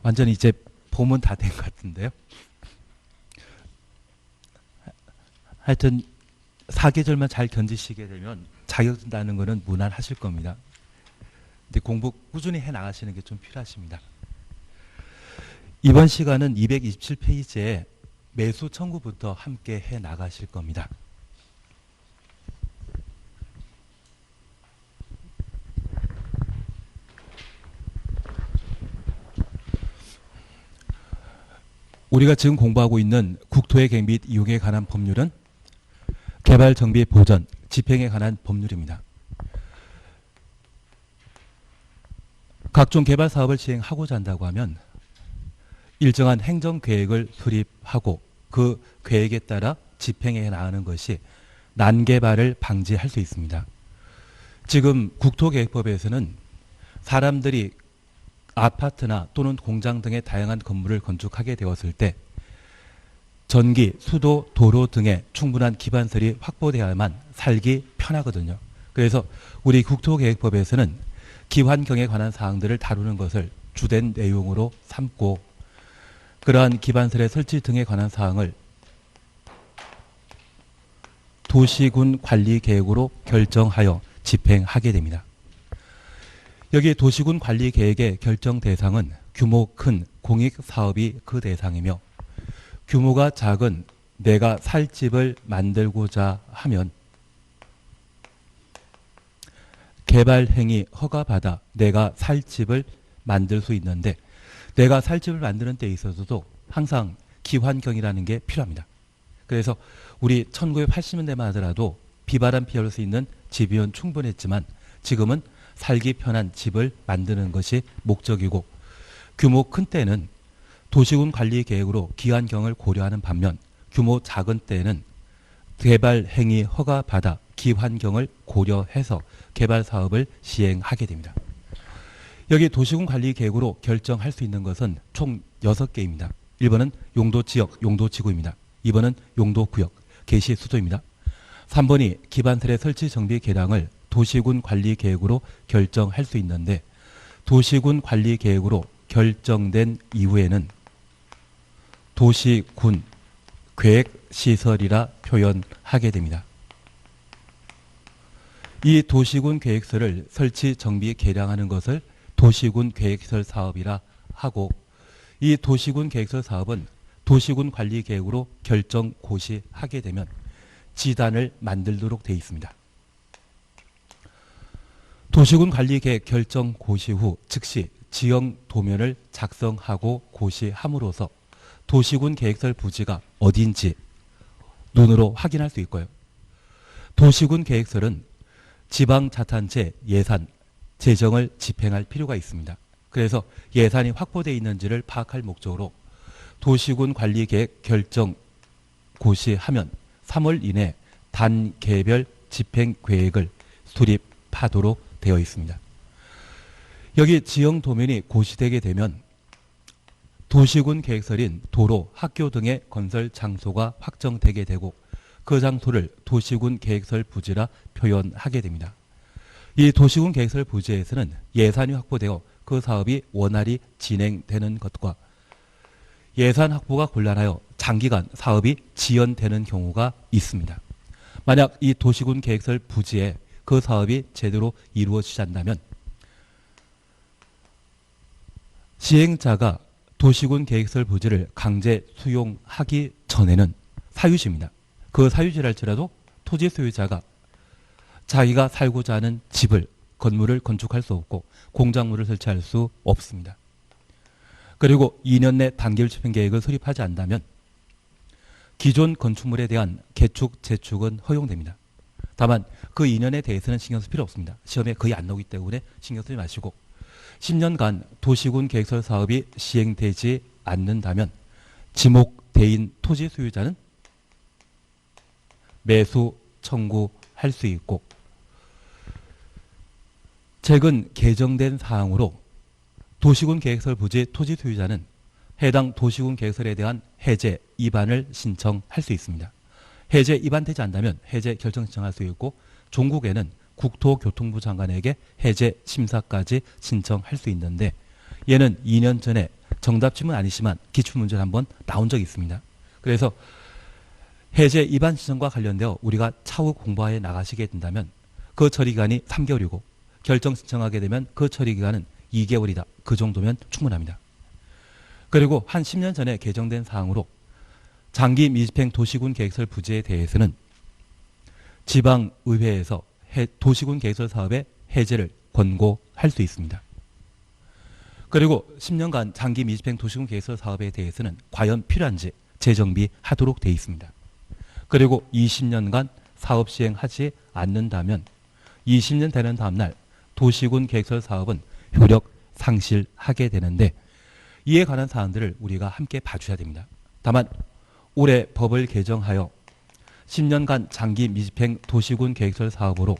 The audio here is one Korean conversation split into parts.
완전히 이제 봄은 다 된 것 같은데요. 하여튼 사계절만 잘 견디시게 되면 자격증 따는 거는 무난하실 겁니다. 근데 공부 꾸준히 해 나가시는 게 좀 필요하십니다. 이번 시간은 227페이지에 매수 청구부터 함께 해 나가실 겁니다. 우리가 지금 공부하고 있는 국토의 객 및 이용에 관한 법률은 개발, 정비, 보전, 집행에 관한 법률입니다. 각종 개발 사업을 시행하고자 한다고 하면 일정한 행정계획을 수립하고 그 계획에 따라 집행해 나가는 것이 난개발을 방지할 수 있습니다. 지금 국토계획법에서는 사람들이 아파트나 또는 공장 등의 다양한 건물을 건축하게 되었을 때 전기, 수도, 도로 등의 충분한 기반설이 확보되어야만 살기 편하거든요. 그래서 우리 국토계획법에서는 기환경에 관한 사항들을 다루는 것을 주된 내용으로 삼고 그러한 기반설의 설치 등에 관한 사항을 도시군 관리계획으로 결정하여 집행하게 됩니다. 여기 도시군 관리계획의 결정 대상은 규모 큰 공익사업이 그 대상이며 규모가 작은 내가 살 집을 만들고자 하면 개발행위 허가받아 내가 살 집을 만들 수 있는데 내가 살 집을 만드는 데 있어서도 항상 기환경이라는 게 필요합니다. 그래서 우리 1980년대만 하더라도 비바람 피할 수 있는 집이면 충분했지만 지금은 살기 편한 집을 만드는 것이 목적이고 규모 큰 때는 도시군 관리 계획으로 기환경을 고려하는 반면 규모 작은 때는 개발 행위 허가 받아 기환경을 고려해서 개발 사업을 시행하게 됩니다. 여기 도시군 관리 계획으로 결정할 수 있는 것은 총 6개입니다. 1번은 용도지역, 용도지구입니다. 2번은 용도구역, 개시수도입니다. 3번이 기반설의 설치 정비 계량을 도시군 관리 계획으로 결정할 수 있는데 도시군 관리 계획으로 결정된 이후에는 도시군 계획시설이라 표현하게 됩니다. 이 도시군 계획서를 설치 정비 계량하는 것을 도시군 계획설 사업이라 하고 이 도시군 계획설 사업은 도시군 관리 계획으로 결정 고시하게 되면 지단을 만들도록 되어 있습니다. 도시군 관리 계획 결정 고시 후 즉시 지형 도면을 작성하고 고시함으로써 도시군 계획설 부지가 어딘지 눈으로 확인할 수 있고요. 도시군 계획설은 지방자치단체 예산, 재정을 집행할 필요가 있습니다. 그래서 예산이 확보되어 있는지를 파악할 목적으로 도시군 관리계획 결정 고시하면 3월 이내 단계별 집행계획을 수립하도록 되어 있습니다. 여기 지형 도면이 고시되게 되면 도시군 계획설인 도로, 학교 등의 건설 장소가 확정되게 되고 그 장소를 도시군 계획설 부지라 표현하게 됩니다. 이 도시군 계획설 부지에서는 예산이 확보되어 그 사업이 원활히 진행되는 것과 예산 확보가 곤란하여 장기간 사업이 지연되는 경우가 있습니다. 만약 이 도시군 계획설 부지에 그 사업이 제대로 이루어지지 않는다면 시행자가 도시군 계획설 부지를 강제 수용하기 전에는 사유지입니다. 그 사유지랄지라도 토지 소유자가 자기가 살고자 하는 집을, 건물을 건축할 수 없고 공작물을 설치할 수 없습니다. 그리고 2년 내 단계별 집행계획을 수립하지 않는다면 기존 건축물에 대한 개축, 재축은 허용됩니다. 다만 그 2년에 대해서는 신경 쓸 필요 없습니다. 시험에 거의 안 나오기 때문에 신경 쓰지 마시고 10년간 도시군 계획설 사업이 시행되지 않는다면 지목대인 토지 소유자는 매수 청구할 수 있고 최근 개정된 사항으로 도시군 계획설 부지 토지 소유자는 해당 도시군 계획설에 대한 해제, 위반을 신청할 수 있습니다. 해제, 위반되지 않다면 해제 결정 신청할 수 있고 종국에는 국토교통부 장관에게 해제 심사까지 신청할 수 있는데 얘는 2년 전에 정답집은 아니지만 기출문제는 한번 나온 적이 있습니다. 그래서 해제 입안 신청과 관련되어 우리가 차후 공부하여 나가시게 된다면 그 처리기간이 3개월이고 결정 신청하게 되면 그 처리기간은 2개월이다. 그 정도면 충분합니다. 그리고 한 10년 전에 개정된 사항으로 장기 미집행 도시군 계획설 부지에 대해서는 지방의회에서 도시군 계획설 사업의 해제를 권고할 수 있습니다. 그리고 10년간 장기 미집행 도시군 계획설 사업에 대해서는 과연 필요한지 재정비하도록 되어 있습니다. 그리고 20년간 사업 시행하지 않는다면 20년 되는 다음날 도시군 계획설 사업은 효력 상실하게 되는데 이에 관한 사항들을 우리가 함께 봐주셔야 됩니다. 다만 올해 법을 개정하여 10년간 장기 미집행 도시군 계획설 사업으로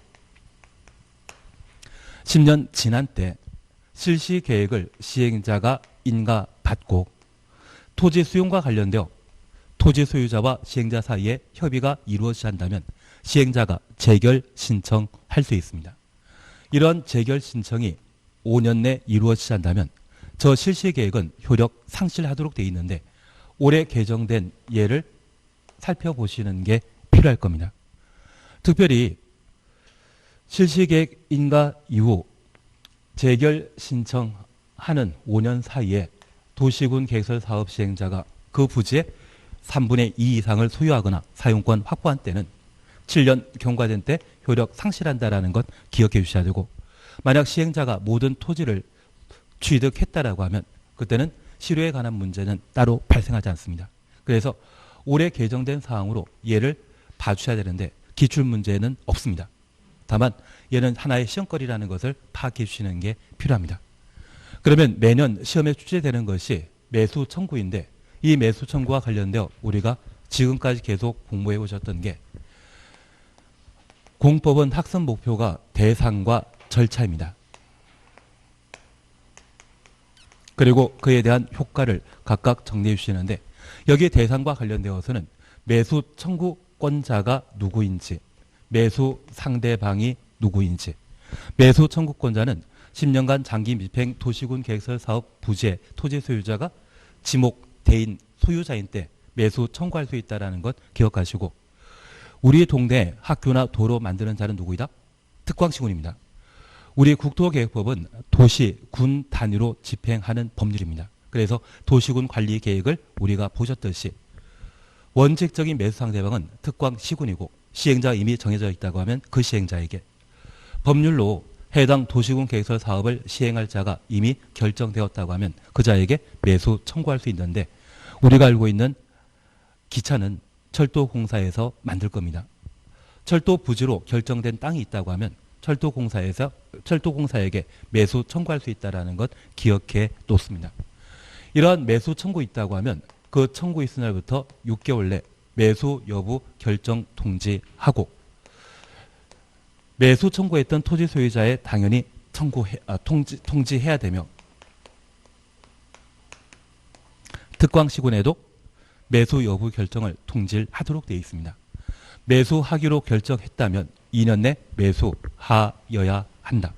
10년 지난 때 실시 계획을 시행자가 인가받고 토지 수용과 관련되어 토지 소유자와 시행자 사이에 협의가 이루어지지 않다면 시행자가 재결 신청할 수 있습니다. 이런 재결 신청이 5년 내 이루어지지 않다면 저 실시 계획은 효력 상실하도록 되어 있는데 올해 개정된 예를 살펴보시는 게 필요할 겁니다. 특별히 실시 계획 인가 이후 재결 신청하는 5년 사이에 도시군 계획설 사업 시행자가 그 부지의 3분의 2 이상을 소유하거나 사용권 확보한 때는 7년 경과된 때 효력 상실한다라는 것 기억해 주셔야 되고 만약 시행자가 모든 토지를 취득했다라고 하면 그때는 실효에 관한 문제는 따로 발생하지 않습니다. 그래서 올해 개정된 사항으로 얘를 봐주셔야 되는데 기출문제는 없습니다. 다만 얘는 하나의 시험거리라는 것을 파악해 주시는 게 필요합니다. 그러면 매년 시험에 출제되는 것이 매수 청구인데 이 매수 청구와 관련되어 우리가 지금까지 계속 공부해 오셨던 게 공법은 학습 목표가 대상과 절차입니다. 그리고 그에 대한 효과를 각각 정리해 주시는데 여기 대상과 관련되어서는 매수 청구권자가 누구인지 매수 상대방이 누구인지 매수 청구권자는 10년간 장기 미집행 도시군 계획설 사업 부지의 토지 소유자가 지목대인 소유자인 때 매수 청구할 수 있다는 것 기억하시고 우리 동네 학교나 도로 만드는 자는 누구이다? 특광시군입니다. 우리 국토계획법은 도시, 군 단위로 집행하는 법률입니다. 그래서 도시군 관리 계획을 우리가 보셨듯이 원칙적인 매수 상대방은 특광시군이고 시행자가 이미 정해져 있다고 하면 그 시행자에게 법률로 해당 도시군 계획설 사업을 시행할 자가 이미 결정되었다고 하면 그 자에게 매수 청구할 수 있는데 우리가 알고 있는 기차는 철도공사에서 만들 겁니다. 철도 부지로 결정된 땅이 있다고 하면 철도공사에게 매수 청구할 수 있다는 것 기억해 놓습니다. 이러한 매수 청구 있다고 하면 그 청구 있은 날부터 6개월 내 매수 여부 결정 통지하고 매수 청구했던 토지 소유자에 당연히 통지해야 되며 특광시군에도 매수 여부 결정을 통지하도록 되어 있습니다. 매수하기로 결정했다면 2년 내 매수하여야 한다.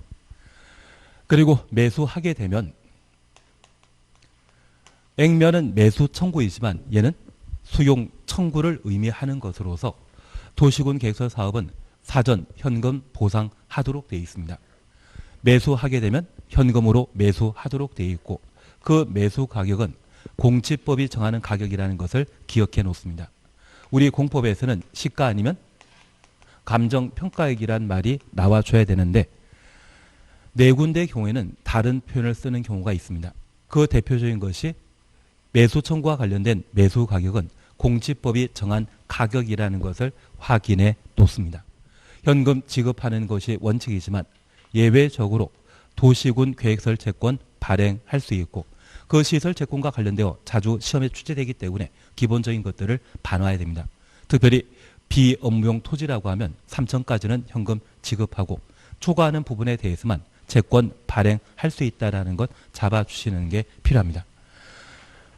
그리고 매수하게 되면 액면은 매수 청구이지만 얘는 수용 청구를 의미하는 것으로서 도시군 계획설 사업은 사전 현금 보상하도록 되어 있습니다. 매수하게 되면 현금으로 매수하도록 되어 있고 그 매수 가격은 공지법이 정하는 가격이라는 것을 기억해 놓습니다. 우리 공법에서는 시가 아니면 감정평가액이란 말이 나와줘야 되는데 네 군데의 경우에는 다른 표현을 쓰는 경우가 있습니다. 그 대표적인 것이 매수 청구와 관련된 매수 가격은 공지법이 정한 가격이라는 것을 확인해 놓습니다. 현금 지급하는 것이 원칙이지만 예외적으로 도시군 계획설 채권 발행할 수 있고 그 시설 채권과 관련되어 자주 시험에 출제되기 때문에 기본적인 것들을 반화해야 됩니다. 특별히 비업무용 토지라고 하면 3천까지는 현금 지급하고 초과하는 부분에 대해서만 채권 발행할 수 있다는 것 잡아주시는 게 필요합니다.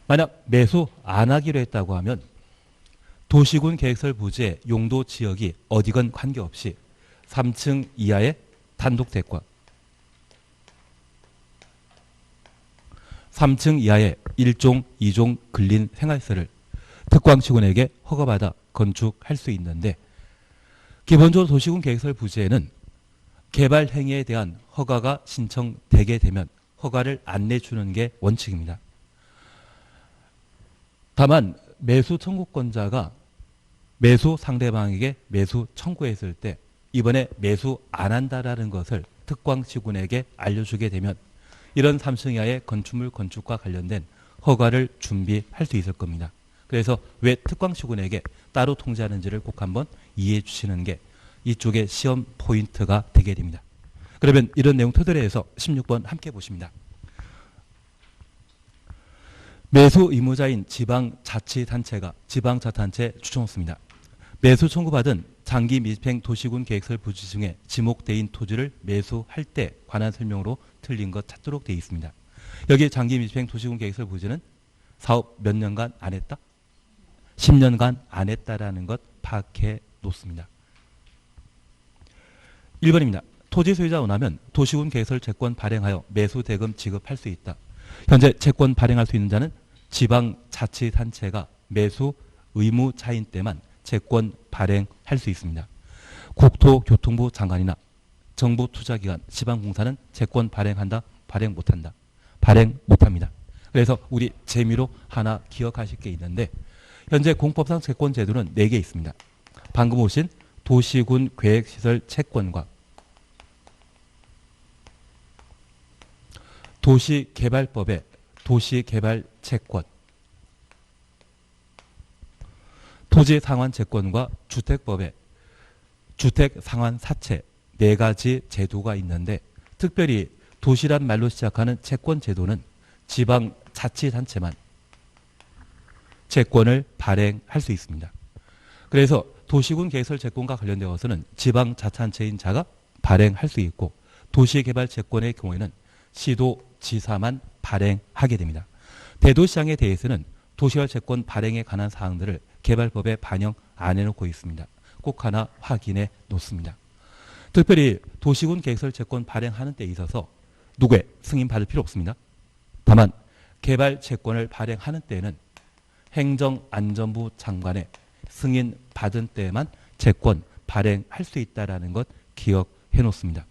만약 매수 안 하기로 했다고 하면 도시군 계획설 부지의 용도 지역이 어디건 관계없이 3층 이하의 단독 대과 3층 이하의 1종, 2종 근린 생활시설을 특광시군에게 허가받아 건축할 수 있는데 기본적으로 도시군 계획설 부지에는 개발 행위에 대한 허가가 신청되게 되면 허가를 안 내주는 게 원칙입니다. 다만 매수 청구권자가 매수 상대방에게 매수 청구했을 때 이번에 매수 안 한다라는 것을 특광시군에게 알려주게 되면 이런 3층 이하의 건축물 건축과 관련된 허가를 준비할 수 있을 겁니다. 그래서 왜 특광시군에게 따로 통제하는지를 꼭 한번 이해해 주시는 게 이쪽의 시험 포인트가 되게 됩니다. 그러면 이런 내용 토대로 해서 16번 함께 보십니다. 매수 의무자인 지방자치단체가 지방자치단체 추천했습니다. 매수 청구받은 장기 밀집행 도시군 계획설 부지 중에 지목대인 토지를 매수할 때 관한 설명으로 틀린 것 찾도록 되어 있습니다. 여기 장기 밀집행 도시군 계획설 부지는 사업 몇 년간 안 했다? 10년간 안 했다라는 것 파악해 놓습니다. 1번입니다. 토지 소유자 원하면 도시군 계획설 채권 발행하여 매수 대금 지급할 수 있다. 현재 채권 발행할 수 있는 자는 지방자치단체가 매수 의무자인 때만 채권 발행할 수 있습니다. 국토교통부 장관이나 정부투자기관, 지방공사는 채권 발행한다, 발행 못한다. 발행 못합니다. 그래서 우리 재미로 하나 기억하실 게 있는데 현재 공법상 채권 제도는 4개 있습니다. 방금 오신 도시군 계획시설 채권과 도시개발법의 도시개발 채권, 토지상환채권과 주택법의 주택상환사채 4가지 제도가 있는데 특별히 도시란 말로 시작하는 채권 제도는 지방자치단체만 채권을 발행할 수 있습니다. 그래서 도시군 계획설 채권과 관련되어서는 지방자치단체인 자가 발행할 수 있고 도시개발 채권의 경우에는 시도지사만 발행하게 됩니다. 대도시장에 대해서는 도시개발 채권 발행에 관한 사항들을 개발법에 반영 안 해놓고 있습니다. 꼭 하나 확인해 놓습니다. 특별히 도시군 계획설 채권 발행하는 데 있어서 누구의 승인 받을 필요 없습니다. 다만 개발 채권을 발행하는 때에는 행정안전부 장관의 승인 받은 때에만 채권 발행할 수 있다는 것 기억해 놓습니다.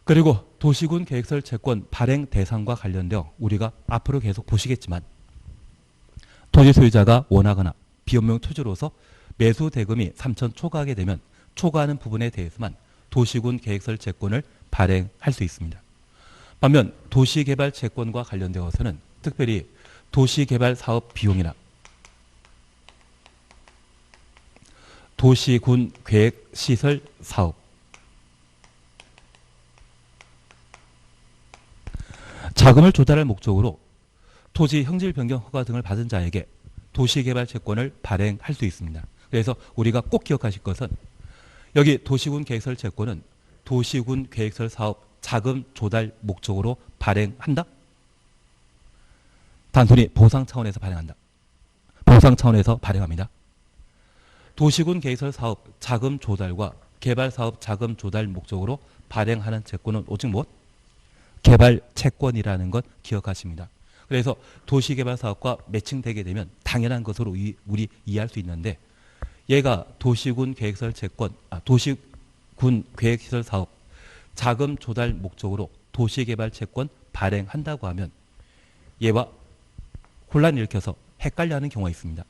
그리고 도시군 계획설 채권 발행 대상과 관련되어 우리가 앞으로 계속 보시겠지만 토지 소유자가 원하거나 비업용 토지로서 매수 대금이 3천 초과하게 되면 초과하는 부분에 대해서만 도시군 계획설 채권을 발행할 수 있습니다. 반면 도시개발 채권과 관련되어서는 특별히 도시개발 사업 비용이나 도시군 계획 시설 사업, 자금을 조달할 목적으로 토지 형질 변경 허가 등을 받은 자에게 도시개발 채권을 발행할 수 있습니다. 그래서 우리가 꼭 기억하실 것은 여기 도시군 계획설 채권은 도시군 계획설 사업 자금 조달 목적으로 발행한다? 단순히 보상 차원에서 발행한다. 보상 차원에서 발행합니다. 도시군 계획설 사업 자금 조달과 개발 사업 자금 조달 목적으로 발행하는 채권은 오직 무엇? 개발 채권이라는 것 기억하십니다. 그래서 도시개발 사업과 매칭되게 되면 당연한 것으로 우리 이해할 수 있는데 얘가 도시군 계획설 채권, 도시군 계획시설 사업 자금 조달 목적으로 도시개발 채권 발행한다고 하면 얘와 혼란을 일으켜서 헷갈려하는 경우가 있습니다.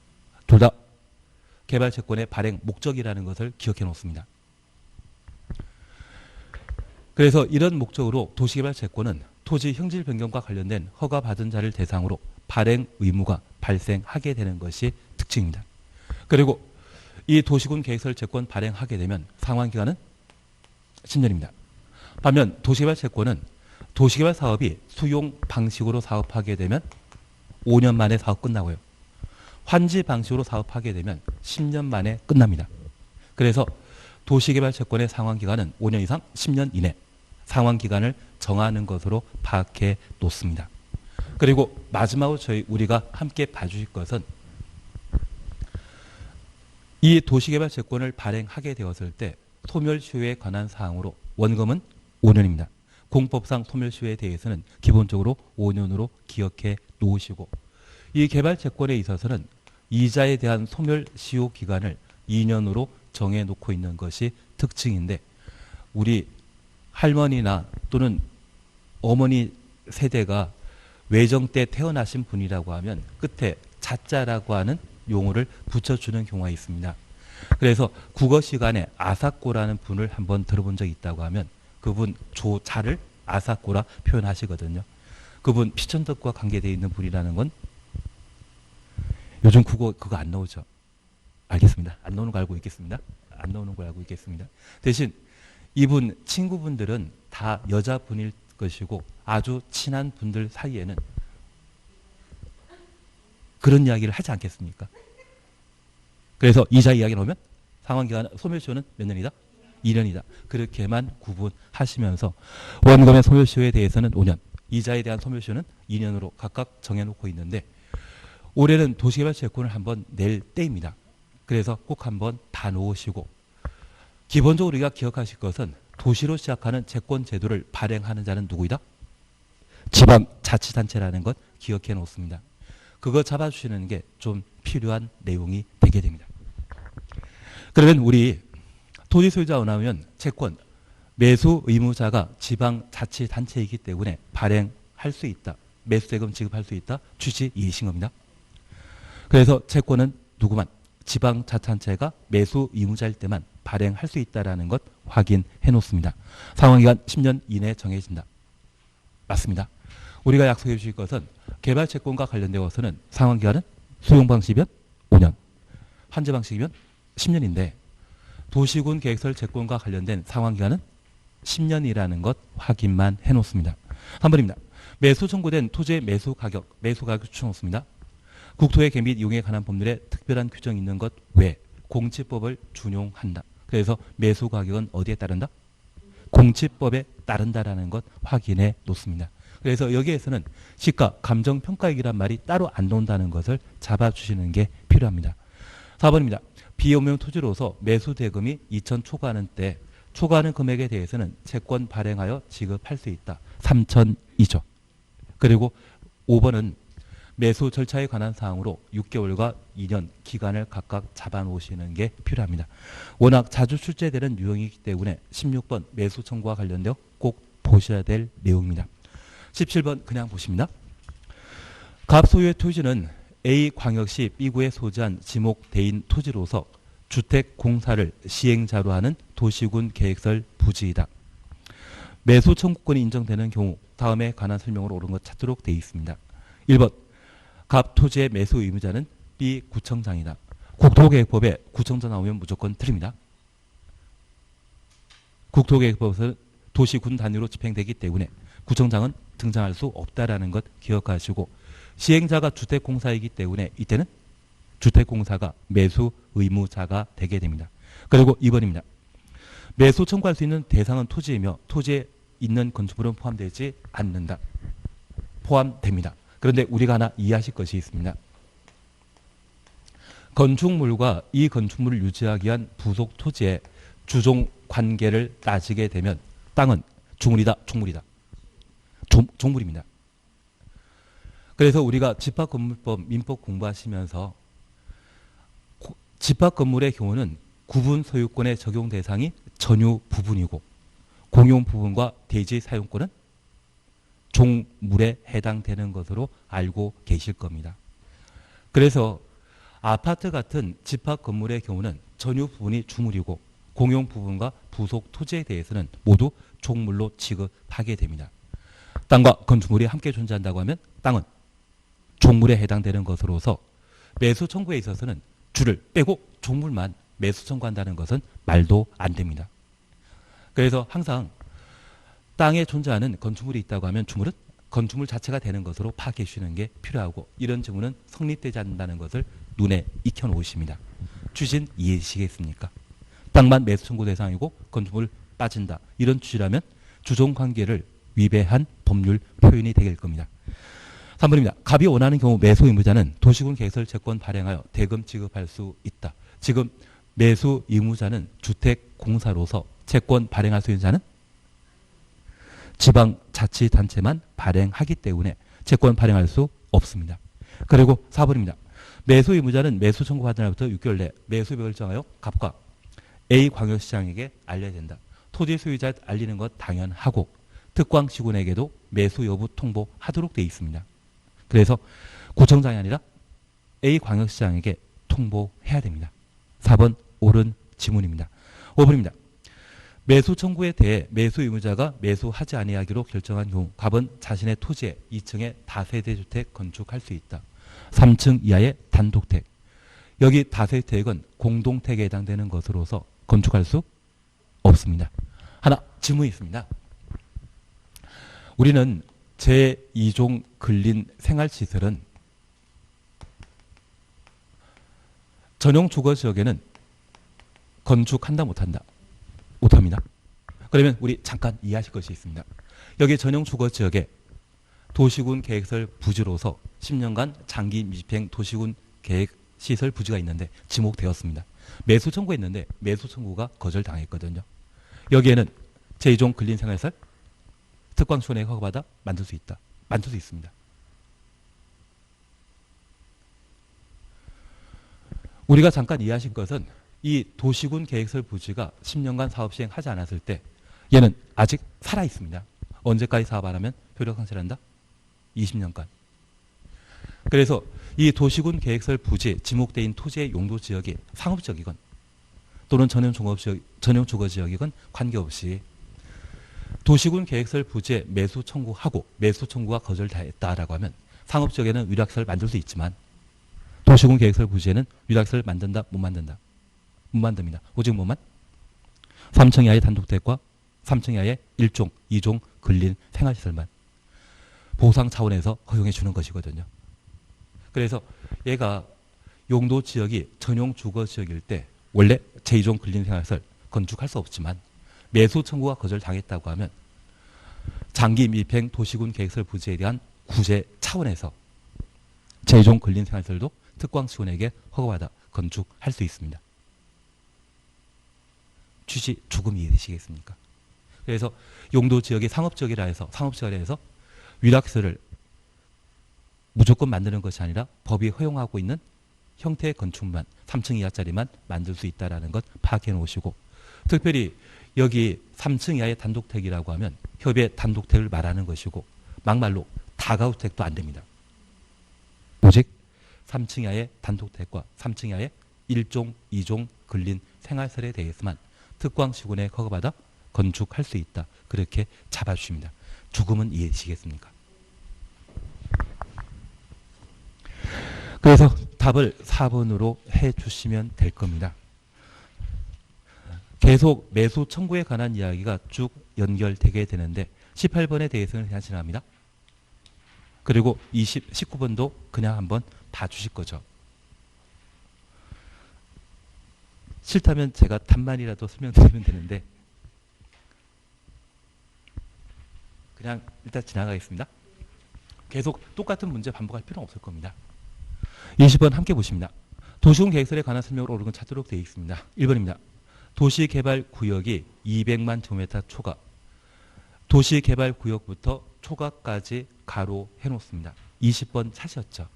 둘 다 개발 채권의 발행 목적이라는 것을 기억해 놓습니다. 그래서 이런 목적으로 도시개발 채권은 토지 형질 변경과 관련된 허가받은 자를 대상으로 발행 의무가 발생하게 되는 것이 특징입니다. 그리고 이 도시군 계획설 채권 발행하게 되면 상환기간은 10년입니다. 반면 도시개발 채권은 도시개발 사업이 수용 방식으로 사업하게 되면 5년 만에 사업 끝나고요. 환지 방식으로 사업하게 되면 10년 만에 끝납니다. 그래서 도시개발 채권의 상환기간은 5년 이상 10년 이내 상환기간을 정하는 것으로 파악해 놓습니다. 그리고 마지막으로 우리가 함께 봐주실 것은 이 도시개발 채권을 발행하게 되었을 때 소멸시효에 관한 사항으로 원금은 5년입니다. 공법상 소멸시효에 대해서는 기본적으로 5년으로 기억해 놓으시고, 이 개발채권에 있어서는 이자에 대한 소멸시효 기간을 2년으로 정해놓고 있는 것이 특징인데, 우리 할머니나 또는 어머니 세대가 외정 때 태어나신 분이라고 하면 끝에 자자라고 하는 용어를 붙여주는 경우가 있습니다. 그래서 국어 시간에 아사코라는 분을 한번 들어본 적이 있다고 하면 그분 조자를 아사코라 표현하시거든요. 그분 피천덕과 관계되어 있는 분이라는 건 요즘 국어 그거 안 나오죠. 알겠습니다. 안 나오는 거 알고 있겠습니다. 안 나오는 걸 알고 있겠습니다. 대신 이분 친구분들은 다 여자분일 것이고 아주 친한 분들 사이에는 그런 이야기를 하지 않겠습니까? 그래서 이자 이야기 나오면 상환기간 소멸시효는 몇 년이다? 2년이다. 그렇게만 구분하시면서 원금의 소멸시효에 대해서는 5년, 이자에 대한 소멸시효는 2년으로 각각 정해놓고 있는데 올해는 도시개발채권을 한번 낼 때입니다. 그래서 꼭 한번 다 놓으시고, 기본적으로 우리가 기억하실 것은 도시로 시작하는 채권 제도를 발행하는 자는 누구이다? 지방자치단체라는 것 기억해 놓습니다. 그거 잡아주시는 게 좀 필요한 내용이 되게 됩니다. 그러면 우리 토지 소유자 원하면 채권 매수 의무자가 지방자치단체이기 때문에 발행할 수 있다. 매수세금 지급할 수 있다. 취지 이해이신 겁니다. 그래서 채권은 누구만? 지방자치단체가 매수 의무자일 때만 발행할 수 있다는 것 확인해 놓습니다. 상환기간 10년 이내에 정해진다. 맞습니다. 우리가 약속해 주실 것은 개발채권과 관련되어서는 상환기간은 수용방식이면 5년, 환제방식이면 10년인데 도시군 계획설 채권과 관련된 상환기간은 10년이라는 것 확인만 해놓습니다. 3번입니다. 매수 청구된 토지의 매수 가격 추천놓습니다. 국토의 개 및 이용에 관한 법률에 특별한 규정이 있는 것 외에 공치법을 준용한다. 그래서 매수 가격은 어디에 따른다? 공치법에 따른다라는 것 확인해 놓습니다. 그래서 여기에서는 시가 감정평가액이란 말이 따로 안 나온다는 것을 잡아주시는 게 필요합니다. 4번입니다. 비업용 토지로서 매수 대금이 2천 초과하는 때 초과하는 금액에 대해서는 채권 발행하여 지급할 수 있다. 3,002조. 그리고 5번은 매수 절차에 관한 사항으로 6개월과 2년 기간을 각각 잡아놓으시는 게 필요합니다. 워낙 자주 출제되는 유형이기 때문에 16번 매수 청구와 관련되어 꼭 보셔야 될 내용입니다. 17번 그냥 보십니다. 갑 소유의 토지는 A광역시 B구에 소지한 지목대인 토지로서 주택공사를 시행자로 하는 도시군 계획설 부지이다. 매수 청구권이 인정되는 경우 다음에 관한 설명으로 옳은 것 찾도록 되어 있습니다. 1번 갑 토지의 매수 의무자는 B구청장이다. 국토계획법에 구청장 나오면 무조건 틀립니다. 국토계획법에서는 도시군 단위로 집행되기 때문에 구청장은 등장할 수 없다라는 것 기억하시고, 시행자가 주택공사이기 때문에 이때는 주택공사가 매수 의무자가 되게 됩니다. 그리고 2번입니다. 매수 청구할 수 있는 대상은 토지이며 토지에 있는 건축물은 포함되지 않는다. 포함됩니다. 그런데 우리가 하나 이해하실 것이 있습니다. 건축물과 이 건축물을 유지하기 위한 부속 토지의 주종 관계를 따지게 되면 땅은 주물이다, 종물이다. 종물입니다. 그래서 우리가 집합건물법 민법 공부하시면서 집합건물의 경우는 구분 소유권의 적용 대상이 전유 부분이고 공용 부분과 대지 사용권은 종물에 해당되는 것으로 알고 계실 겁니다. 그래서 아파트 같은 집합건물의 경우는 전유 부분이 주물이고 공용 부분과 부속 토지에 대해서는 모두 종물로 취급하게 됩니다. 땅과 건축물이 함께 존재한다고 하면 땅은 종물에 해당되는 것으로서 매수 청구에 있어서는 주를 빼고 종물만 매수 청구한다는 것은 말도 안 됩니다. 그래서 항상 땅에 존재하는 건축물이 있다고 하면 주물은 건축물 자체가 되는 것으로 파악해 주시는 게 필요하고, 이런 증후는 성립되지 않는다는 것을 눈에 익혀 놓으십니다. 취지는 이해하시겠습니까? 땅만 매수 청구 대상이고 건축물 빠진다. 이런 취지라면 주종관계를 위배한 법률 표현이 되길 겁니다. 3번입니다. 갑이 원하는 경우 매수 의무자는 도시군 계획설 채권 발행하여 대금 지급할 수 있다. 지금 매수 의무자는 주택공사로서 채권 발행할 수 있는 자는 지방자치단체만 발행하기 때문에 채권 발행할 수 없습니다. 그리고 4번입니다. 매수 의무자는 매수 청구받은 날부터 6개월 내 매수입을 결정하여 갑과 A 광역시장에게 알려야 된다. 토지 소유자에 알리는 것 당연하고 특광시군에게도 매수 여부 통보하도록 되어 있습니다. 그래서 구청장이 아니라 A 광역시장에게 통보해야 됩니다. 4번 옳은 지문입니다. 5번입니다. 매수 청구에 대해 매수 의무자가 매수하지 아니하기로 결정한 경우 갑은 자신의 토지에 2층의 다세대 주택 건축할 수 있다. 3층 이하의 단독택. 여기 다세대택은 공동택에 해당되는 것으로서 건축할 수 없습니다. 하나 질문이 있습니다. 우리는 제2종 근린 생활시설은 전용 주거지역에는 건축한다 못한다? 못합니다. 그러면 우리 잠깐 이해하실 것이 있습니다. 여기 전용 주거지역에 도시군 계획설 부지로서 10년간 장기 미집행 도시군 계획 시설 부지가 있는데 지목되었습니다. 매수 청구했는데 매수 청구가 거절당했거든요. 여기에는 제2종 근린생활시설 특광시군에 허가받아 만들 수 있다. 만들 수 있습니다. 우리가 잠깐 이해하신 것은 이 도시군 계획설 부지가 10년간 사업 시행하지 않았을 때 얘는 아직 살아 있습니다. 언제까지 사업 안 하면 효력 상실한다? 20년간. 그래서 이 도시군 계획설 부지 지목되어 있는 토지의 용도 지역이 상업지역이건 또는 전용 주거지역이건 관계없이 도시군 계획설 부지에 매수 청구하고 매수 청구가 거절됐다라고 하면 상업지역에는 위락시설 만들 수 있지만 도시군 계획설 부지에는 위락시설 만든다? 못 만든다? 못 만듭니다. 오직 뭐만? 3층 이하의 단독택과 3층 이하의 1종, 2종 근린 생활시설만 보상 차원에서 허용해 주는 것이거든요. 그래서 얘가 용도 지역이 전용 주거 지역일 때 원래 제2종 근린 생활시설 건축할 수 없지만 매수 청구가 거절당했다고 하면 장기 미입행 도시군 계획설 부지에 대한 구제 차원에서 제2종 근린 생활시설도 특광시군에게 허가받아 건축할 수 있습니다. 취지 조금 이해되시겠습니까? 그래서 용도 지역이 상업지역이라 해서 위락시설을 무조건 만드는 것이 아니라 법이 허용하고 있는 형태의 건축만 3층 이하짜리만 만들 수 있다는 것 파악해 놓으시고 특별히 여기 3층 이하의 단독택이라고 하면 협의 단독택을 말하는 것이고 막말로 다가구택도 안 됩니다. 오직 3층 이하의 단독택과 3층 이하의 1종, 2종 근린 생활시설에 대해서만 특광시군에 허가받아 건축할 수 있다. 그렇게 잡아주십니다. 조금은 이해되시겠습니까? 그래서 답을 4번으로 해주시면 될 겁니다. 계속 매수 청구에 관한 이야기가 쭉 연결되게 되는데 18번에 대해서는 그냥 지납니다. 그리고 19번도 그냥 한번 봐주실 거죠. 싫다면 제가 답만이라도 설명드리면 되는데 그냥 일단 지나가겠습니다. 계속 똑같은 문제 반복할 필요는 없을 겁니다. 20번 함께 보십니다. 도시군 계획설에 관한 설명을 옳은 건 찾도록 되어 있습니다. 1번입니다. 도시개발구역이 200만 제곱미터 초과 도시개발구역부터 초과까지 가로해 놓습니다. 20번 찾으셨죠?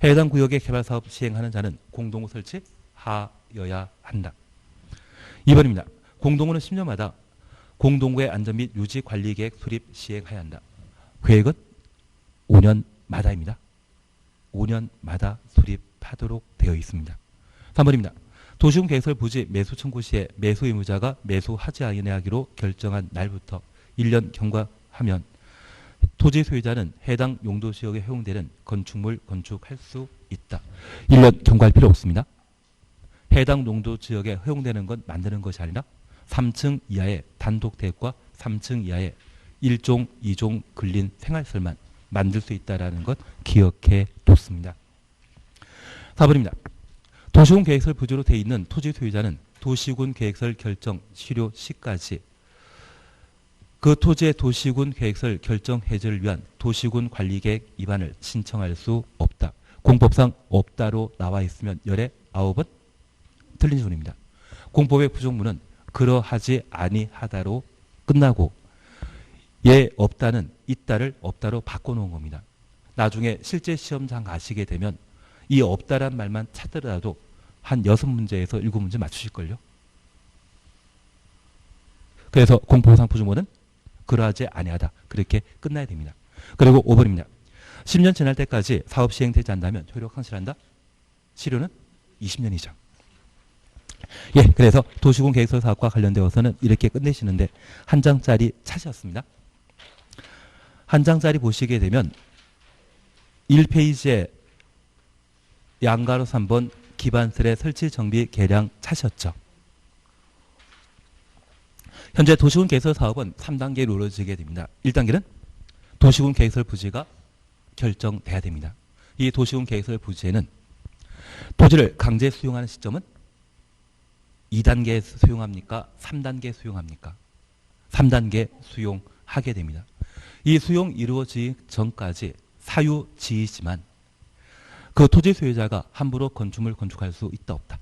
해당 구역의 개발사업 시행하는 자는 공동구 설치하여야 한다. 2번입니다. 공동구는 10년마다 공동구의 안전 및 유지 관리 계획 수립 시행해야 한다. 계획은 5년마다입니다. 5년마다 수립하도록 되어 있습니다. 3번입니다. 도시군 계획설 부지 매수 청구 시에 매수 의무자가 매수하지 아니하기로 결정한 날부터 1년 경과하면 토지 소유자는 해당 용도 지역에 허용되는 건축물 건축할 수 있다. 1년 경과할 필요 없습니다. 해당 용도 지역에 허용되는 건 만드는 것이 아니라 3층 이하의 단독택과 3층 이하의 1종, 2종 근린 생활시설만 만들 수 있다는 것 기억해 뒀습니다. 4번입니다. 도시군 계획설 부지로 되어 있는 토지 소유자는 도시군 계획설 결정 실효 시까지 그 토지의 도시군 계획설 결정 해제를 위한 도시군 관리계획 위반을 신청할 수 없다. 공법상 없다로 나와 있으면 열의 9번 틀린 질문입니다. 공법의 부정문은 그러하지 아니하다로 끝나고 예 없다는 있다를 없다로 바꿔놓은 겁니다. 나중에 실제 시험장 가시게 되면 이 없다란 말만 찾더라도 한 6문제에서 7문제 맞추실걸요. 그래서 공포상 부주모는 그러하지 아니하다. 그렇게 끝나야 됩니다. 그리고 5번입니다. 10년 지날 때까지 사업 시행되지 않는다면 효력 상실한다. 실효는 20년 이상. 예, 그래서 도시군 계획서 사업과 관련되어서는 이렇게 끝내시는데 한 장짜리 찾으셨습니다. 한 장짜리 보시게 되면 1페이지에 양가로 3번 기반설의 설치 정비 개량 찾으셨죠. 현재 도시군 계획서 사업은 3단계로 이루어지게 됩니다. 1단계는 도시군 계획설 부지가 결정돼야 됩니다. 이 도시군 계획설 부지에는 토지를 강제 수용하는 시점은 2단계 수용합니까? 3단계 수용합니까? 3단계 수용하게 됩니다. 이 수용 이루어지기 전까지 사유지이지만 그 토지 소유자가 함부로 건축물 건축할 수 있다 없다.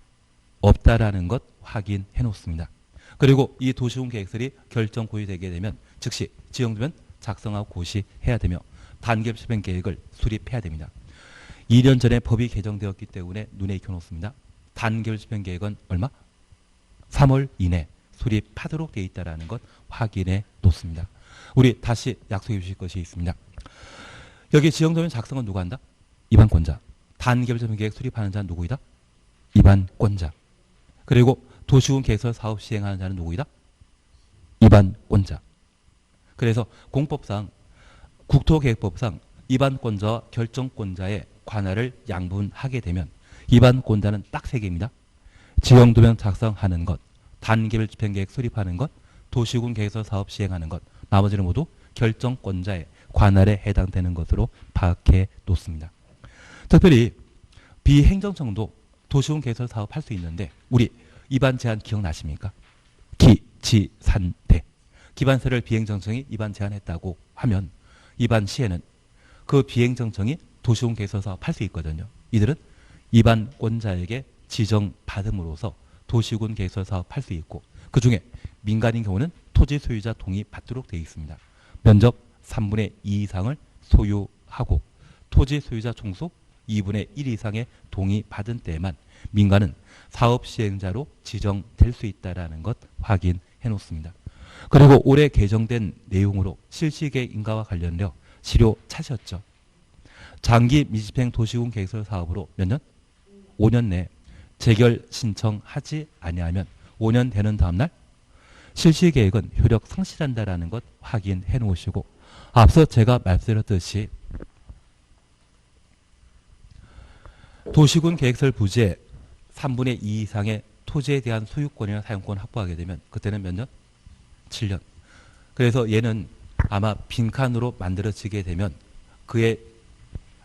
없다라는 것 확인해 놓습니다. 그리고 이 도시군 계획설이 결정 고의되게 되면 즉시 지정되면 작성하고 고시해야 되며 단계별 집행 계획을 수립해야 됩니다. 2년 전에 법이 개정되었기 때문에 눈에 익혀놓습니다. 단계별 집행 계획은 얼마? 3월 이내 수립하도록 되어 있다는 것 확인해 놓습니다. 우리 다시 약속해 주실 것이 있습니다. 여기 지정되면 작성은 누가 한다? 입안권자. 단계별 집행 계획 수립하는 자는 누구이다? 입안권자. 그리고 도시군 계획서 사업 시행하는 자는 누구이다? 입안권자. 그래서 공법상 국토계획법상 입안권자와 결정권자의 관할을 양분하게 되면 입안권자는 딱 3개입니다. 지정도면 작성하는 것, 단계별 집행계획 수립하는 것, 도시군 계획서 사업 시행하는 것, 나머지는 모두 결정권자의 관할에 해당되는 것으로 파악해 놓습니다. 특별히 비행정청도 도시군 계획서 사업 할 수 있는데 우리 입안 제한 기억나십니까? 기지산대. 기반세를 비행정청이 입안 제한했다고 하면 입안 시에는 그 비행정청이 도시군 계획서 사업 할 수 있거든요. 이들은 입안권자에게 지정받음으로써 도시군 계획서 사업 할 수 있고 그 중에 민간인 경우는 토지 소유자 동의 받도록 되어 있습니다. 면적 3분의 2 이상을 소유하고 토지 소유자 총수 2분의 1 이상의 동의 받은 때에만 민간은 사업 시행자로 지정될 수 있다는 것 확인해 놓습니다. 그리고 올해 개정된 내용으로 실시계획 인가와 관련되어 실효 차셨죠. 장기 미집행 도시군 계획설 사업으로 몇 년? 5년 내에 재결 신청하지 아니하면 5년 되는 다음날 실시계획은 효력 상실한다는 것 확인해 놓으시고 앞서 제가 말씀드렸듯이 도시군 계획설 부지에 3분의 2 이상의 토지에 대한 소유권이나 사용권 확보하게 되면 그때는 몇 년? 7년. 그래서 얘는 아마 빈칸으로 만들어지게 되면 그에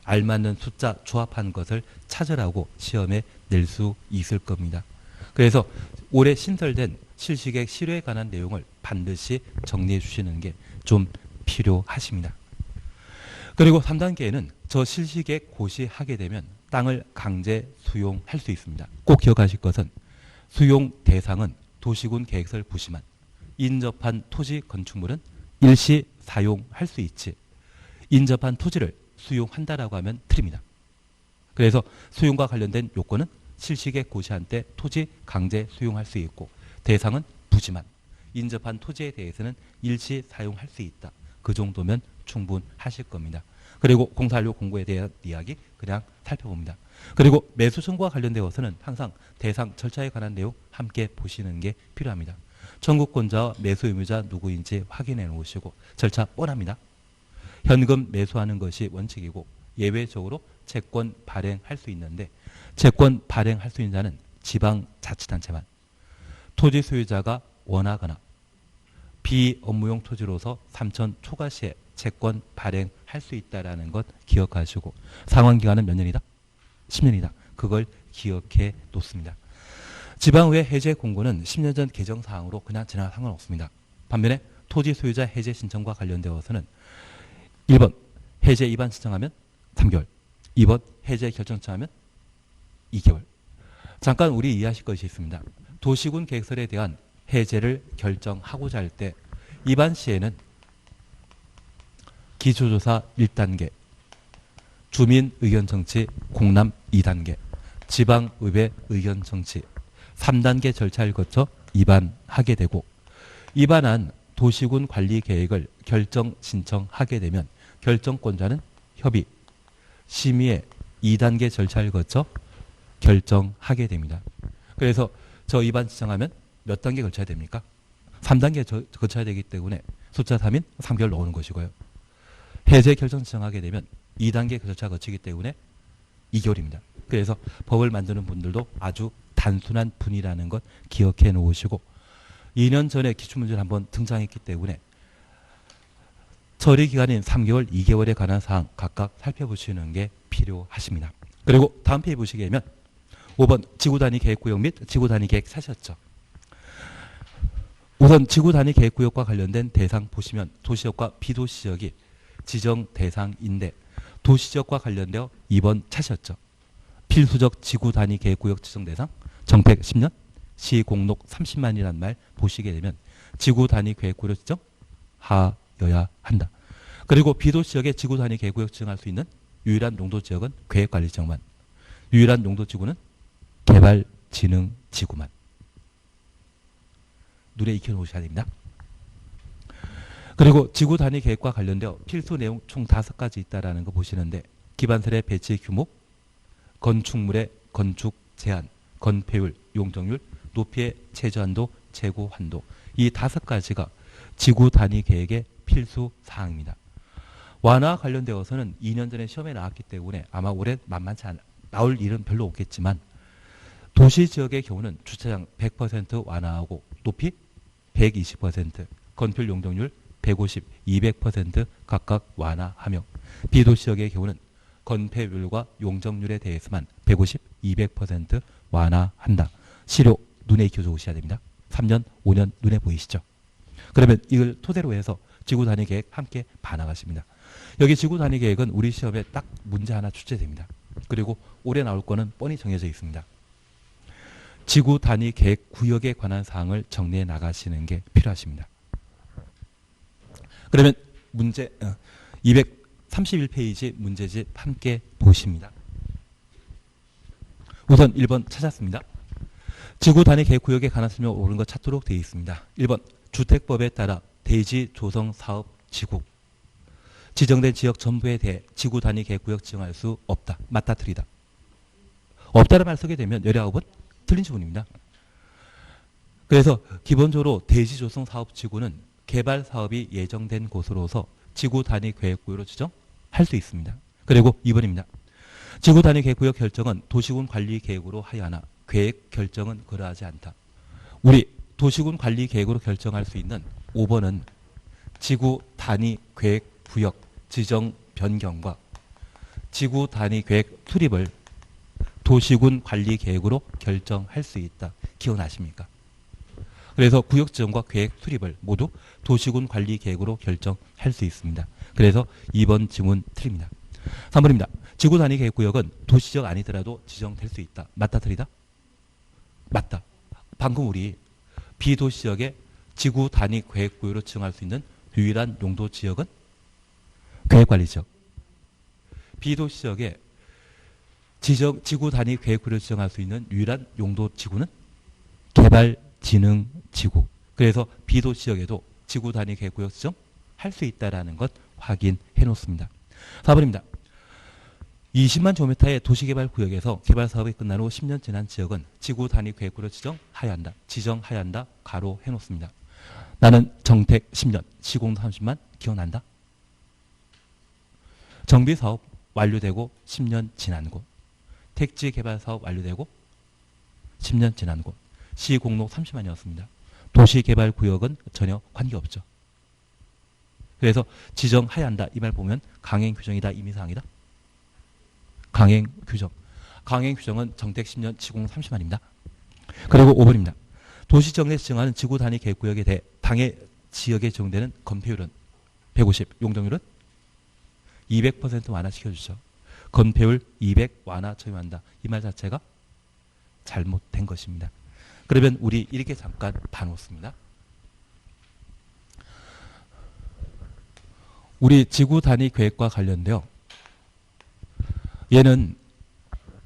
알맞는 숫자 조합한 것을 찾으라고 시험에 낼 수 있을 겁니다. 그래서 올해 신설된 실시계획 실효에 관한 내용을 반드시 정리해 주시는 게 좀 필요하십니다. 그리고 3단계에는 저 실시계획 고시하게 되면 땅을 강제 수용할 수 있습니다. 꼭 기억하실 것은 수용 대상은 도시군 계획설 부지만 인접한 토지 건축물은 일시 사용할 수 있지 인접한 토지를 수용한다라고 하면 틀립니다. 그래서 수용과 관련된 요건은 실시계획 고시한 때 토지 강제 수용할 수 있고 대상은 부지만 인접한 토지에 대해서는 일시 사용할 수 있다. 그 정도면 충분하실 겁니다. 그리고 공사완료 공고에 대한 이야기 그냥 살펴봅니다. 그리고 매수 청구와 관련되어서는 항상 대상 절차에 관한 내용 함께 보시는 게 필요합니다. 청구권자와 매수 의무자 누구인지 확인해 놓으시고 절차 뻔합니다. 현금 매수하는 것이 원칙이고 예외적으로 채권 발행할 수 있는데 채권 발행할 수 있는 자는 지방자치단체만 토지 소유자가 원하거나 비업무용 토지로서 3천 초과 시에 채권 발행할 수 있다는 것 기억하시고 상환기간은 몇 년이다? 10년이다. 그걸 기억해 놓습니다. 지방의회 해제 공고는 10년 전 개정 사항으로 그냥 지나 상관없습니다. 반면에 토지 소유자 해제 신청과 관련되어서는 1번 해제 입안 신청하면 3개월 2번 해제 결정 신청하면 2개월 잠깐 우리 이해하실 것이 있습니다. 도시군 계획설에 대한 해제를 결정하고자 할 때 이반 시에는 기초조사 1단계, 주민 의견 정치 공람 2단계, 지방의회 의견 정치 3단계 절차를 거쳐 입안하게 되고, 입안한 도시군 관리 계획을 결정 신청하게 되면 결정권자는 협의, 심의의 2단계 절차를 거쳐 결정하게 됩니다. 그래서 저 입안 신청하면 몇 단계 거쳐야 됩니까? 3단계 거쳐야 되기 때문에 숫자 3인 3개월 넣는 것이고요. 해제 결정 신청하게 되면 2단계 절차 거치기 때문에 2개월입니다. 그래서 법을 만드는 분들도 아주 단순한 분이라는 것 기억해 놓으시고, 2년 전에 기출문제를 한번 등장했기 때문에 처리 기간인 3개월, 2개월에 관한 사항 각각 살펴보시는 게 필요하십니다. 그리고 다음 페이지 보시게 되면 5번 지구단위 계획구역 및 지구단위 계획 사셨죠. 우선 지구단위 계획구역과 관련된 대상 보시면 도시지역과 비도시지역이 지정 대상인데, 도시지역과 관련되어 2번 차셨죠. 필수적 지구단위 계획구역 지정 대상 정택 10년 시공록 30만이라는 말 보시게 되면 지구단위 계획구역 지정 하여야 한다. 그리고 비도시지역의 지구단위 계획구역 지정할 수 있는 유일한 용도지역은 계획관리지역만, 유일한 용도지구는 개발진흥지구만. 눈에 익혀놓으셔야 됩니다. 그리고 지구단위 계획과 관련되어 필수 내용 총 5가지 있다라는 거 보시는데, 기반설의 배치 규모, 건축물의 건축 제한, 건폐율, 용적률, 높이의 최저한도, 최고한도, 이 5가지가 지구단위 계획의 필수 사항입니다. 완화와 관련되어서는 2년 전에 시험에 나왔기 때문에 아마 올해 만만치 않아 나올 일은 별로 없겠지만, 도시지역의 경우는 주차장 100% 완화하고 높이 120%, 건폐율 용적률 150, 200% 각각 완화하며, 비도시지역의 경우는 건폐율과 용적률에 대해서만 150, 200% 완화한다. 시료 눈에 익혀서 오셔야 됩니다. 3년, 5년 눈에 보이시죠? 그러면 이걸 토대로 해서 지구단위 계획 함께 봐나가십니다. 여기 지구단위 계획은 우리 시험에 딱 문제 하나 출제됩니다. 그리고 올해 나올 거는 뻔히 정해져 있습니다. 지구단위 계획 구역에 관한 사항을 정리해 나가시는 게 필요하십니다. 그러면 문제 231페이지 문제집 함께 보십니다. 우선 1번 찾았습니다. 지구단위 계획구역에 관한 설명 옳은 것 찾도록 되어 있습니다. 1번 주택법에 따라 대지 조성 사업 지구, 지정된 지역 전부에 대해 지구단위 계획구역 지정할 수 없다. 맞다, 틀리다. 없다는 말 쓰게 되면 19번 틀린 지구입니다. 그래서 기본적으로 대지 조성 사업 지구는 개발 사업이 예정된 곳으로서 지구단위 계획구역으로 지정할 수 있습니다. 그리고 2번입니다. 지구단위 계획구역 결정은 도시군 관리 계획으로 하여 하나 계획 결정은 그러하지 않다. 우리 도시군 관리 계획으로 결정할 수 있는 5번은 지구단위 계획구역 지정 변경과 지구단위 계획 수립을 도시군 관리 계획으로 결정할 수 있다. 기억나십니까? 그래서 구역 지정과 계획 수립을 모두 도시군 관리 계획으로 결정할 수 있습니다. 그래서 2번 지문 틀립니다. 3번입니다. 지구단위 계획구역은 도시지역 아니더라도 지정될 수 있다. 맞다, 틀리다? 맞다. 방금 우리 비도시지역의 지구단위 계획구역으로 지정할 수 있는 유일한 용도지역은 계획관리지역. 비도시지역의 지구단위 계획구역으로 지정할 수 있는 유일한 용도지구는 개발진흥지구. 그래서 비도시지역에도 지구단위 계획구역 지정할 수 있다는 것 확인해 놓습니다. 4번입니다. 20만 제곱미터의 도시개발구역에서 개발사업이 끝난 후 10년 지난 지역은 지구단위 계획구로 지정하여야 한다. 지정하여야 한다. 가로 해놓습니다. 나는 정택 10년, 시공 30만 기억난다? 정비사업 완료되고 10년 지난 곳, 택지개발사업 완료되고 10년 지난 곳, 시공록 30만이었습니다. 도시개발구역은 전혀 관계없죠. 그래서 지정하여야 한다. 이 말 보면 강행규정이다. 임의사항이다. 강행규정. 강행규정은 정택 10년, 시공 30만입니다. 그리고 5번입니다. 도시정에 지정하는 지구단위 계획구역에 대해 당해 지역에 지정되는 건폐율은 150, 용적률은 200% 완화시켜주죠. 건폐율 200 완화 적용한다. 이 말 자체가 잘못된 것입니다. 그러면 우리 이렇게 잠깐 봐놓습니다. 우리 지구 단위 계획과 관련되어 얘는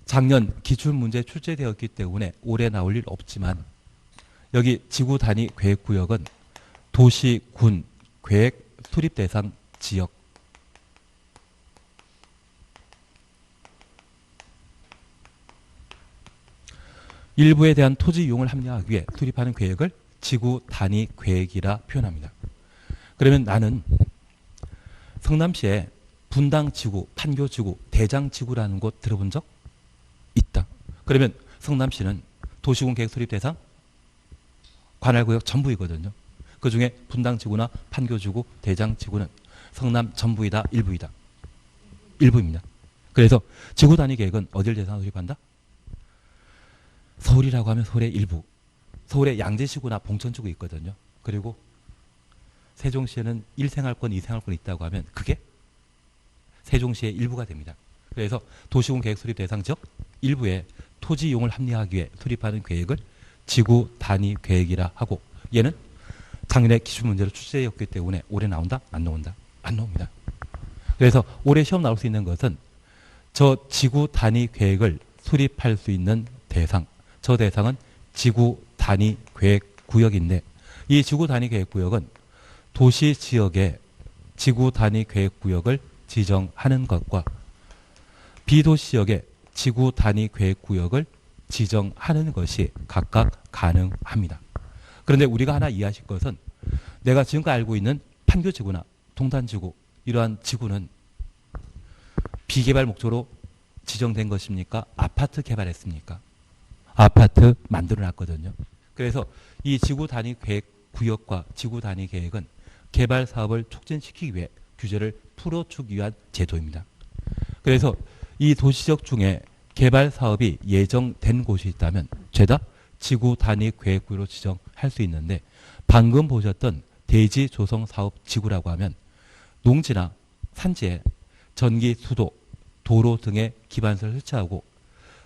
작년 기출문제 출제되었기 때문에 올해 나올 일 없지만 여기 지구 단위 계획구역은 도시, 군, 계획, 수립 대상 지역 일부에 대한 토지 이용을 합리화하기 위해 수립하는 계획을 지구 단위 계획이라 표현합니다. 그러면 나는 성남시에 분당지구, 판교지구, 대장지구라는 곳 들어본 적 있다. 그러면 성남시는 도시군 계획 수립 대상 관할구역 전부이거든요. 그중에 분당지구나 판교지구, 대장지구는 성남 전부이다, 일부이다. 일부입니다. 그래서 지구 단위 계획은 어딜 대상으로 수립한다? 서울이라고 하면 서울의 일부. 서울에 양재시구나 봉천지구 있거든요. 그리고 세종시에는 1생활권, 2생활권 있다고 하면 그게 세종시의 일부가 됩니다. 그래서 도시군 계획 수립 대상 지역 일부에 토지 이용을 합리화하기 위해 수립하는 계획을 지구 단위 계획이라 하고 얘는 작년에 기출문제로 출제되었기 때문에 올해 나온다? 안 나온다? 안 나옵니다. 그래서 올해 시험 나올 수 있는 것은 저 지구 단위 계획을 수립할 수 있는 대상, 저 대상은 지구 단위 계획 구역인데 이 지구 단위 계획 구역은 도시 지역에 지구 단위 계획 구역을 지정하는 것과 비도시 지역에 지구 단위 계획 구역을 지정하는 것이 각각 가능합니다. 그런데 우리가 하나 이해하실 것은 내가 지금까지 알고 있는 판교지구나 동탄지구 이러한 지구는 비개발 목적으로 지정된 것입니까? 아파트 개발했습니까? 아파트 만들어 놨거든요. 그래서 이 지구 단위 계획 구역과 지구 단위 계획은 개발 사업을 촉진시키기 위해 규제를 풀어주기 위한 제도입니다. 그래서 이 도시지역 중에 개발 사업이 예정된 곳이 있다면 죄다 지구 단위 계획구로 지정할 수 있는데 방금 보셨던 대지 조성 사업 지구라고 하면 농지나 산지에 전기, 수도, 도로 등의 기반시설을 설치하고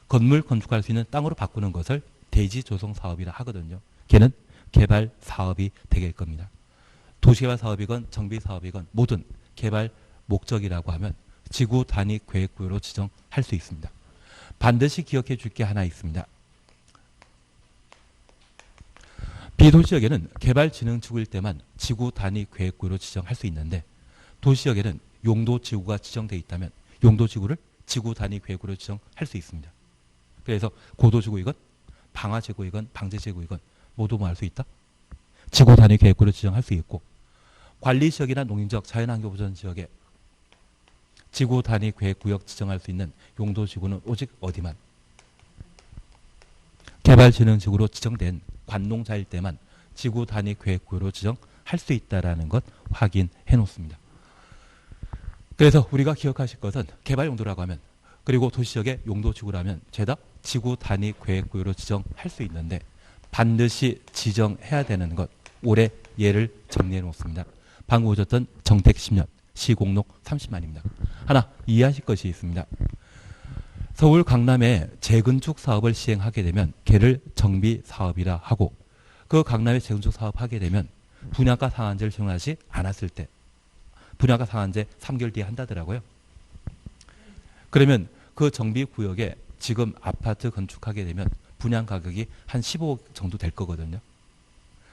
건물 건축할 수 있는 땅으로 바꾸는 것을 대지 조성 사업이라 하거든요. 걔는 개발 사업이 되길 겁니다. 도시개발 사업이건 정비 사업이건 모든 개발 목적이라고 하면 지구 단위 계획구로 지정할 수 있습니다. 반드시 기억해 줄 게 하나 있습니다. 비도시지역에는 개발진흥지구일 때만 지구 단위 계획구로 지정할 수 있는데 도시지역에는 용도지구가 지정되어 있다면 용도지구를 지구 단위 계획구로 지정할 수 있습니다. 그래서 고도지구이건 방화지구이건 방제지구이건 모두 뭐 할 수 있다? 지구 단위 계획구로 지정할 수 있고 관리지역이나 농림지역, 자연환경보전지역에 지구 단위 계획구역 지정할 수 있는 용도지구는 오직 어디만? 개발진흥지구로 지정된 관농자일 때만 지구 단위 계획구로 지정할 수 있다는 것 확인해 놓습니다. 그래서 우리가 기억하실 것은 개발 용도라고 하면 그리고 도시지역의 용도지구라면 죄다 지구 단위 계획구로 지정할 수 있는데 반드시 지정해야 되는 것 올해 예를 정리해 놓습니다. 방금 보셨던 정택 10년 시공록 30만입니다. 하나 이해하실 것이 있습니다. 서울 강남에 재건축 사업을 시행하게 되면 걔를 정비 사업이라 하고 그 강남에 재건축 사업하게 되면 분양가 상한제를 적용하지 않았을 때 분양가 상한제 3개월 뒤에 한다더라고요. 그러면 그 정비 구역에 지금 아파트 건축하게 되면 분양 가격이 한 15억 정도 될 거거든요.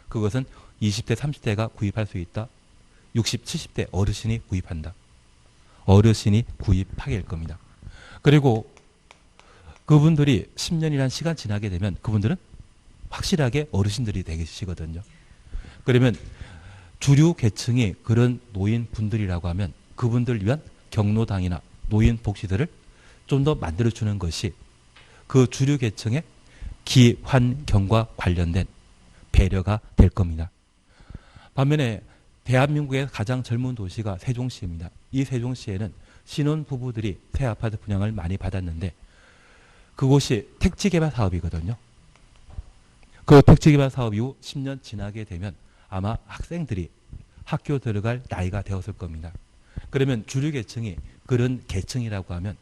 그것은 20대, 30대가 구입할 수 있다. 60, 70대 어르신이 구입한다. 어르신이 구입하게 될 겁니다. 그리고 그분들이 10년이라는 시간 지나게 되면 그분들은 확실하게 어르신들이 되시거든요. 그러면 주류 계층이 그런 노인분들이라고 하면 그분들을 위한 경로당이나 노인 복지들을 좀 더 만들어주는 것이 그 주류 계층의 기환경과 관련된 배려가 될 겁니다. 반면에 대한민국의 가장 젊은 도시가 세종시입니다. 이 세종시에는 신혼부부들이 새 아파트 분양을 많이 받았는데 그곳이 택지개발 사업이거든요. 그 택지개발 사업 이후 10년 지나게 되면 아마 학생들이 학교 들어갈 나이가 되었을 겁니다. 그러면 주류 계층이 그런 계층이라고 하면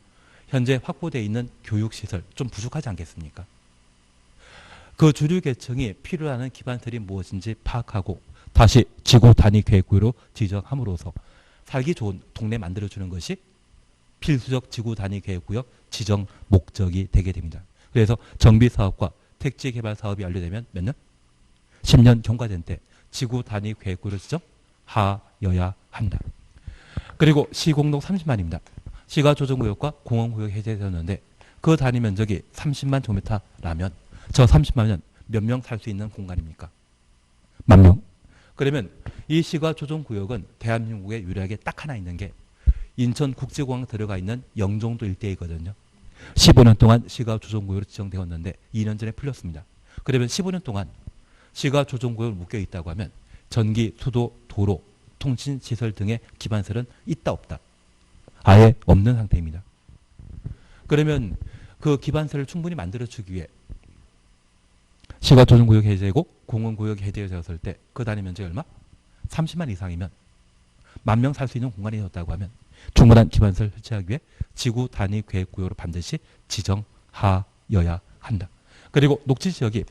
현재 확보되어 있는 교육시설 좀 부족하지 않겠습니까? 그 주류 계층이 필요로 하는 기반들이 무엇인지 파악하고 다시 지구 단위 계획구로 지정함으로써 살기 좋은 동네 만들어주는 것이 필수적 지구 단위 계획구역 지정 목적이 되게 됩니다. 그래서 정비 사업과 택지 개발 사업이 완료되면 몇 년? 10년 경과된 때 지구 단위 계획구를 지정하여야 한다. 그리고 시공동 30만입니다. 시가 조정구역과 공원구역 해제되었는데 그 단위 면적이 30만 제곱미터라면 저 30만은 몇 명 살 수 있는 공간입니까? 10,000명. 그러면 이 시가 조정구역은 대한민국에 유일하게 딱 하나 있는 게 인천국제공항 들어가 있는 영종도 일대이거든요. 15년 동안 시가 조정구역으로 지정되었는데 2년 전에 풀렸습니다. 그러면 15년 동안 시가 조정구역으로 묶여 있다고 하면 전기, 수도, 도로, 통신시설 등의 기반설은 있다 없다? 아예 없는 상태입니다. 그러면 그 기반설을 충분히 만들어주기 위해 시가 조정구역 해제고 공원구역 해제되었을 때 그 단위 면적이 얼마? 30만 이상이면 10,000명 살 수 있는 공간이 되었다고 하면 충분한 기반설을 설치하기 위해 지구 단위 계획구역으로 반드시 지정하여야 한다. 그리고 녹지지역이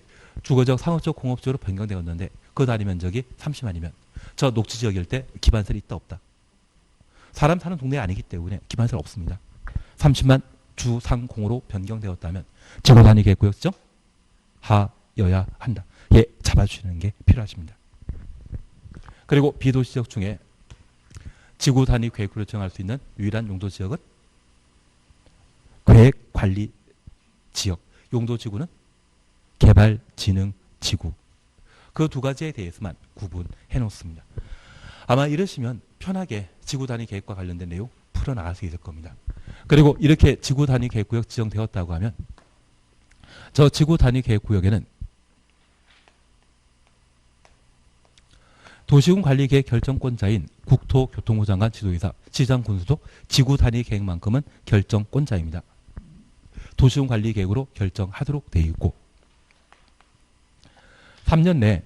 주거적, 상업적, 공업적으로 변경되었는데 그 단위 면적이 30만이면 저 녹지지역일 때 기반설이 있다 없다? 사람 사는 동네가 아니기 때문에 기반설 없습니다. 30만 주상공으로 변경되었다면 지구 단위 계획구역 지정하여야 한다. 예, 잡아주시는 게 필요하십니다. 그리고 비도시지역 중에 지구 단위 계획구를 정할 수 있는 유일한 용도지역은 계획관리지역, 용도지구는 개발진흥지구. 그 두 가지에 대해서만 구분해 놓습니다. 아마 이러시면 편하게 지구 단위 계획과 관련된 내용 풀어나갈 수 있을 겁니다. 그리고 이렇게 지구 단위 계획구역 지정되었다고 하면 저 지구 단위 계획구역에는 도시군 관리계획 결정권자인 국토교통부 장관 지도이사, 시장 군수도 지구 단위 계획만큼은 결정권자입니다. 도시군 관리계획으로 결정하도록 되어 있고 3년 내에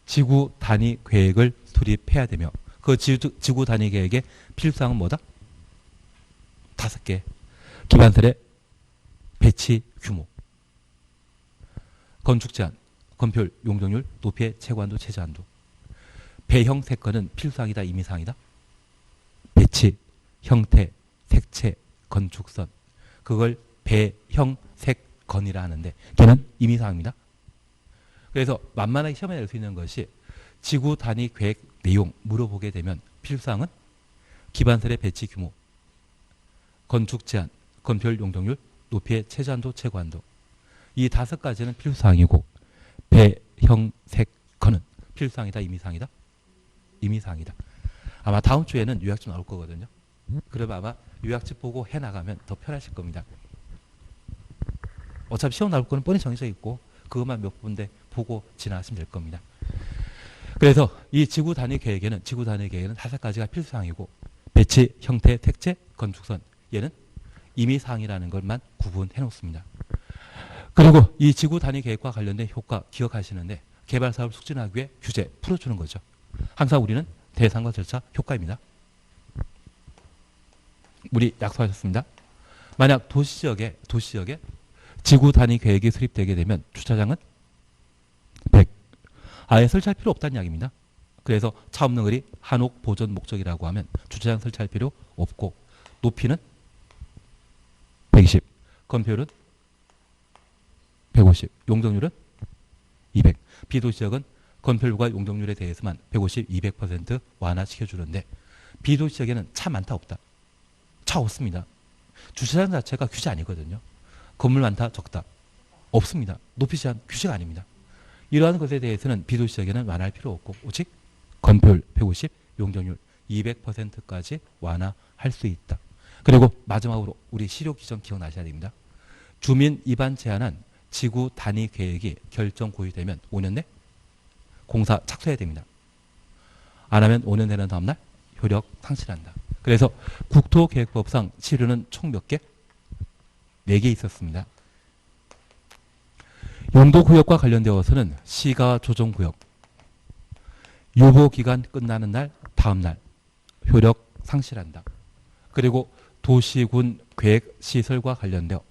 지구 단위 계획을 수립해야 되며 그 지구 단위 계획의 필수사항은 뭐다? 5개. 기반설의 배치 규모, 건축 제한, 건폐율, 용적률, 높이의 최고한도, 최저한도. 배형 색건은 필수사항이다, 임의사항이다? 배치, 형태, 색채, 건축선. 그걸 배형 색건이라 하는데 걔는 임의사항입니다. 그래서 만만하게 시험에 낼 수 있는 것이 지구 단위 계획 내용 물어보게 되면 필수사항은 기반설의 배치 규모, 건축 제한, 건폐율, 용적률, 높이의 최저한도, 최고한도. 이 5가지는 필수사항이고 배형 색건은 필수사항이다, 임의사항이다? 임의사항이다. 아마 다음 주에는 요약집 나올 거거든요. 그러면 아마 요약집 보고 해나가면 더 편하실 겁니다. 어차피 시험 나올 거는 뻔히 정해져 있고 그것만 몇 군데 보고 지나가시면 될 겁니다. 그래서 이 지구 단위 계획에는 5가지가 필수사항이고 배치, 형태, 색채, 건축선 얘는 임의사항이라는 것만 구분해 놓습니다. 그리고 이 지구 단위 계획과 관련된 효과 기억하시는데 개발사업을 촉진하기 위해 규제 풀어주는 거죠. 항상 우리는 대상과 절차, 효과입니다. 우리 약속하셨습니다. 만약 도시지역에 지구 단위 계획이 수립되게 되면 주차장은 100. 아예 설치할 필요 없다는 이야기입니다. 그래서 차 없는 거리 한옥 보존 목적이라고 하면 주차장 설치할 필요 없고 높이는 120, 건폐율은 150, 용적률은 200. 비도시지역은 건폐율과 용적률에 대해서만 150, 200% 완화시켜주는데 비도시지역에는 차 많다 없다? 차 없습니다. 주차장 자체가 규제 아니거든요. 건물 많다 적다? 없습니다. 높이 제한 규제가 아닙니다. 이러한 것에 대해서는 비도시지역에는 완화할 필요 없고 오직 건폐율 150, 용적률 200%까지 완화할 수 있다. 그리고 마지막으로 우리 실효 기정 기억나셔야 됩니다. 주민 입안 제한한 지구 단위 계획이 결정 고의되면 5년 내 공사 착수해야 됩니다. 안 하면 5년 되는 다음날 효력 상실한다. 그래서 국토계획법상 실효는 총 몇 개? 4개 있었습니다. 용도구역과 관련되어서는 시가 조정구역 유보기간 끝나는 날 다음날 효력 상실한다. 그리고 도시군 계획시설과 관련되어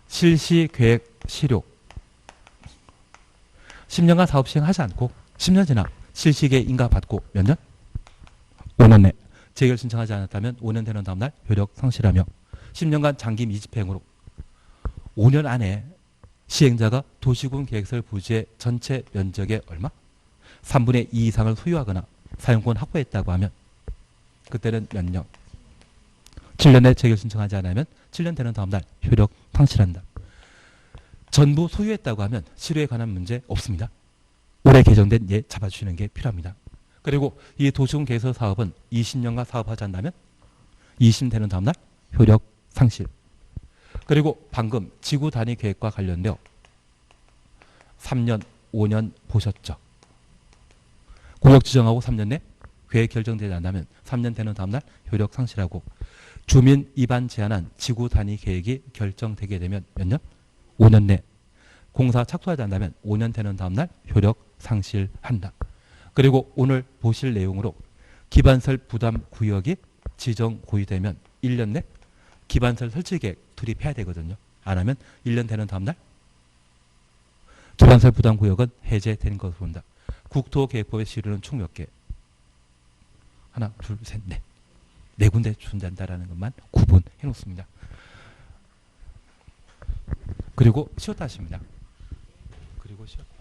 실시계획 실효 10년간 사업 시행하지 않고 10년 지나 실시계 인가받고 몇 년? 5년 내. 재결 신청하지 않았다면 5년 되는 다음날 효력 상실하며 10년간 장기 미집행으로 5년 안에 시행자가 도시군 계획설 부지의 전체 면적의 얼마? 3분의 2 이상을 소유하거나 사용권 확보했다고 하면 그때는 몇 년? 7년 내 재결 신청하지 않으면 7년 되는 다음날 효력 상실한다. 전부 소유했다고 하면 실효에 관한 문제 없습니다. 올해 개정된 예 잡아주시는 게 필요합니다. 그리고 이 도시군 계획설 사업은 20년간 사업하지 않다면 20년 되는 다음날 효력 상실. 그리고 방금 지구 단위 계획과 관련되어 3년, 5년 보셨죠? 구역 지정하고 3년 내 계획 결정되지 않다면 3년 되는 다음날 효력 상실하고 주민 입안 제한한 지구 단위 계획이 결정되게 되면 몇 년? 5년 내 공사 착수하지 않는다면 5년 되는 다음날 효력 상실한다. 그리고 오늘 보실 내용으로 기반설 부담 구역이 지정 고의되면 1년 내 기반설 설치 계획 투입해야 되거든요. 안 하면 1년 되는 다음날 기반설 부담 구역은 해제되는 것으로 본다. 국토계획법의 시료는 총 몇 개? 하나, 둘, 셋, 넷. 네 군데 존재한다라는 것만 구분해 놓습니다. 그리고 쉬었다 하십니다. 그리고 쉬었다.